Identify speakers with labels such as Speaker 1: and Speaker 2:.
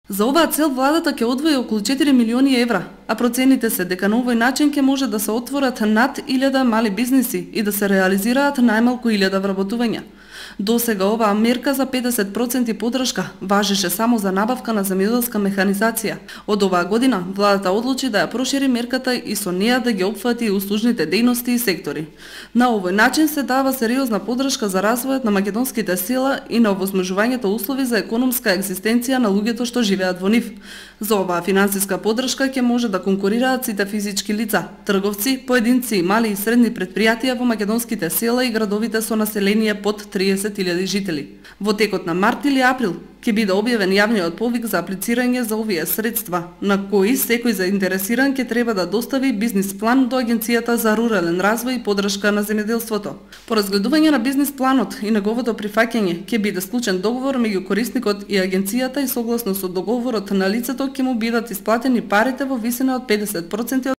Speaker 1: За оваа цел владата ќе одвои околу 4 милиони евра, а процените се дека на овој начин ќе може да се отворат над 1000 мали бизниси и да се реализираат најмалку 1000 вработувања. Досега оваа мерка за 50% поддршка важеше само за набавка на земјоделска механизација. Од оваа година владата одлучи да ја прошири мерката и со неа да ги опфати и услужните дејности и сектори. На овој начин се дава сериозна поддршка за развојот на македонските села и на овозможувањето услови за економска екзистенција на луѓето што живеат во нив. За оваа финансиска поддршка ќе може да конкурираат сите физички лица, трговци, поединци и мали и средни претпријатија во македонските села и градовите со население под 30.000 жители. Во текот на март или април ќе биде објавен јавниот повик за аплицирање за овие средства, на кои секој заинтересиран ќе треба да достави бизнис план до Агенцијата за рурален развој и поддршка на земјоделството. По разгледување на бизнис планот и неговото прифаќање ќе биде склучен договор меѓу корисникот и агенцијата и согласно со договорот на лицето ќе му бидат исплатени парите во висина од 50%